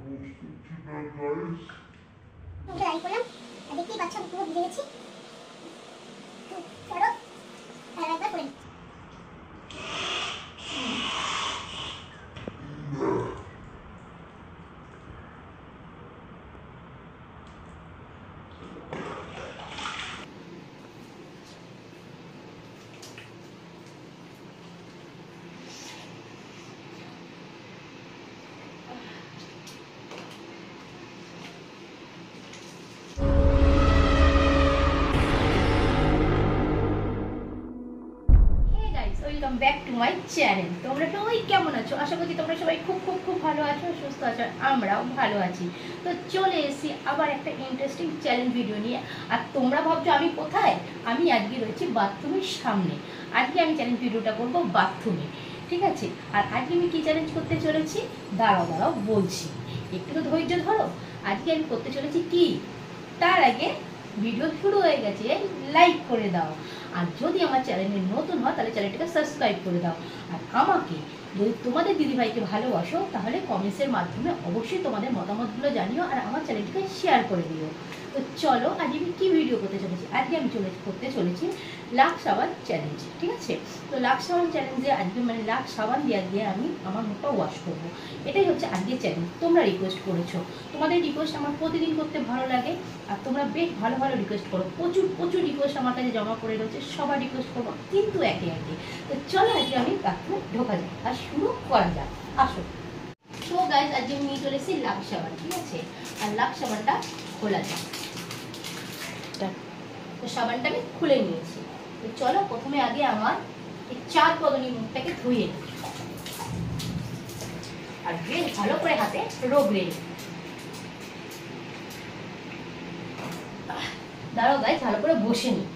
Try করলাম আর দেখতেই পাচ্ছ আমি পুরো ভিজে গেছি। তো চলো আর একবার করে welcome back to my channel. তোমরা সবাই কেমন আছো? আশা করছি তোমরা সবাই খুব খুব খুব ভালো আছো, সুস্থ আছো, আমরাও ভালো আছি। তো চলে এসেছি আবার একটা ইন্টারেস্টিং চ্যালেঞ্জ ভিডিও নিয়ে। আর তোমরা ভাবছো আমি কোথায়? আমি আজকে রয়েছি বাথরুমের সামনে। আজকে আমি চ্যালেঞ্জ ভিডিওটা করবো বাথরুমে, ঠিক আছে? আর আজকে আমি কি চ্যালেঞ্জ করতে চলেছি দাঁড়াও বলছি, একটু তো ধৈর্য ধরো। আজকে আমি করতে চলেছি কি, তার আগে ভিডিও শুরু হয়ে গেছে, লাইক করে দাও। আর যদি আমার চ্যানেলে নতুন হয় তাহলে চ্যানেলটাকে সাবস্ক্রাইব করে দাও। আর আমাকে যদি তোমাদের দিদিভাইকে ভালোবাসো তাহলে কমেন্টসের মাধ্যমে অবশ্যই তোমাদের মতামতগুলো জানিও আর আমার চ্যানেলটিকে শেয়ার করে দিও। তো চলো আজ আমি কী ভিডিও করতে চলেছি। আজকে আমি করতে চলেছি লাক্স সাবান চ্যালেঞ্জ, ঠিক আছে? তো লাক্স সাবান চ্যালেঞ্জে আজকে মানে লাক্স সাবান দিয়ে আমি আমার মুখটা ওয়াশ করবো, এটাই হচ্ছে আজকের চ্যালেঞ্জ। তোমরা রিকোয়েস্ট করেছো, তোমাদের রিকোয়েস্ট আমার প্রতিদিন করতে ভালো লাগে। আর তোমরা বেশ ভালো ভালো রিকোয়েস্ট করো, প্রচুর প্রচুর রিকোয়েস্ট আমার কাছে জমা করে রয়েছে, সবার রিকোয়েস্ট করবো কিন্তু একে একে। তো চলো আজকে আমি বাথরুমে ঢোকা যাক আর শুরু করা যাক, আসো। তো গাইজ আজকে আমি নিয়ে চলে এসেছি লাক্স সাবান, ঠিক আছে? আর লাক্স সাবানটা খোলা যাক। তো সাবানটা আমি খুলে নিয়েছি। তো চলো প্রথমে আগে আমার এই 4 কদনী মুখটাকে ধুয়ে নিই আর বেশ ভালো করে হাতে রগড়ে নিই। দাঁড়াও গাইজ, ভালো করে বসে নিই।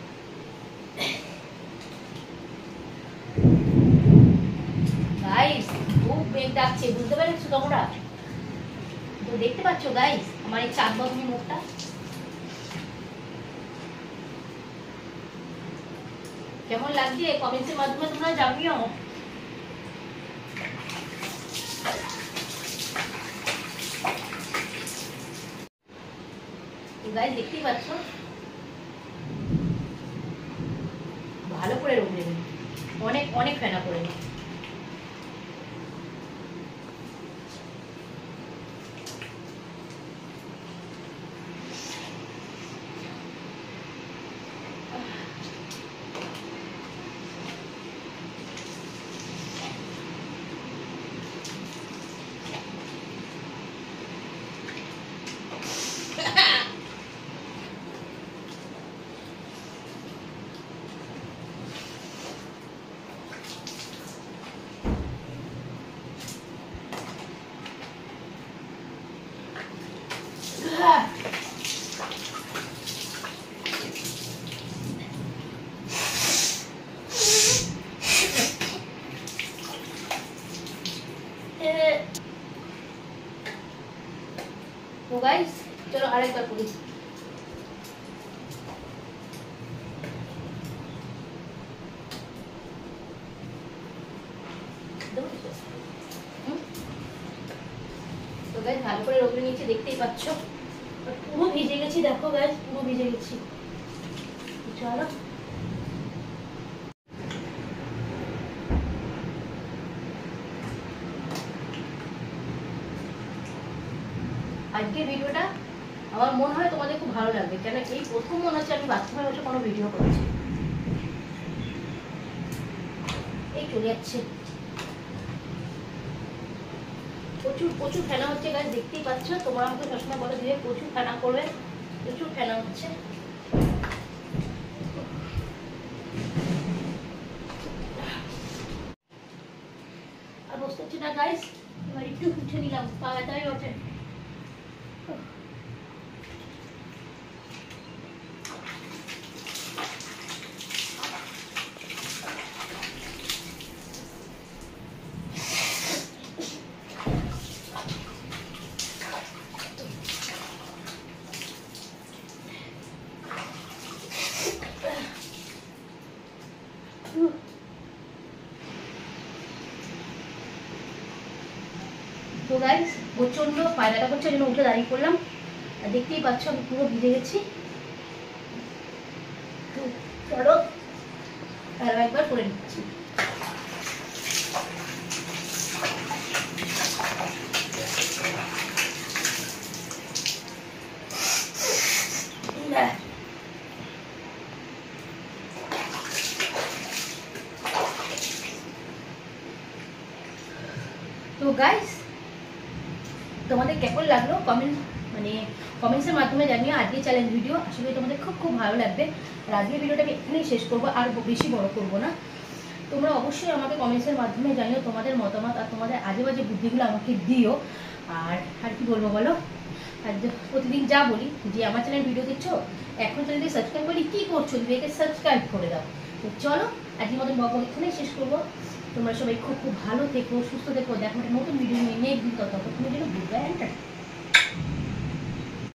গাইজ খুব বেগ ডাকছে, বুঝতে পারছো তোমরা? তো দেখতে পাচ্ছ গাইজ আমার এই 4 কদনী মুখটা? কেমন লাগছে কমেন্টসের মাধ্যমে তোমরা জানিও। গাইজ দেখতেই পাচ্ছ ভালো করে রগড়ে নিই, অনেক অনেক ফেনা করে নিই। তো গাইস চলো আরেকবার করি। তো গাইস ভালো করে রগড়ে নিচে, দেখতেই পাচ্ছ পুরো ভিজে গেছি। দেখো গাইস পুরো ভিজে গেছি। চলো আজকের ভিডিওটা আমার মনে হয় তোমাদের খুব ভালো লাগবে, কেন এই প্রথম মনে হচ্ছে আমি বাথরুমে বসে কোনো ভিডিও করছি। এই চলে যাচ্ছে, প্রচুর প্রচুর ফেনা হচ্ছে গাছ, দেখতেই পাচ্ছ। তোমরা আমাকে সবসময় বলো যে প্রচুর ফেনা করবে, প্রচুর ফেনা হচ্ছে। আর বসতে হচ্ছে না গাইস, এবার একটু উঠে নিলাম, তাড়াতাড়ি ওঠে। তো গাইস প্রচণ্ড পায়ে ব্যথা করছে, জন্য উঠে দাঁড়িয়ে পড়লাম। আর দেখতেই পাচ্ছ আমি পুরো ভিজে গেছি। তো চলো আরো একবার করে নিচ্ছি। তো গাইস তোমাদের কেমন লাগলো কমেন্টসের মাধ্যমে জানিও। আজকে চ্যালেঞ্জ ভিডিও আসলে তোমাদের খুব খুব ভালো লাগবে। আর আজকে ভিডিওটা আমি এখানেই শেষ করবো, আর বেশি বড় করবো না। তোমরা অবশ্যই আমাকে কমেন্টসের মাধ্যমে জানিও তোমাদের মতামত, আর তোমাদের আজে বাজে বুদ্ধিগুলো আমাকে দিও। আর কি বলবো বলো, আর প্রতিদিন যা বলি যে আমার চ্যানেল ভিডিও দেখছো, এখন যদি সাবস্ক্রাইব করি কি করছো, দিদিকে সাবস্ক্রাইব করে দাও। তো চলো আজকের মতন ব্লগ এখানেই শেষ করবো। তোমরা সবাই খুব খুব ভালো থেকো, সুস্থ থেকো। দেখো একটা নতুন ভিডিও নিয়ে নেক্সট দিন, ততক্ষণের জন্য গুড বাই অ্যান্ড টাটা।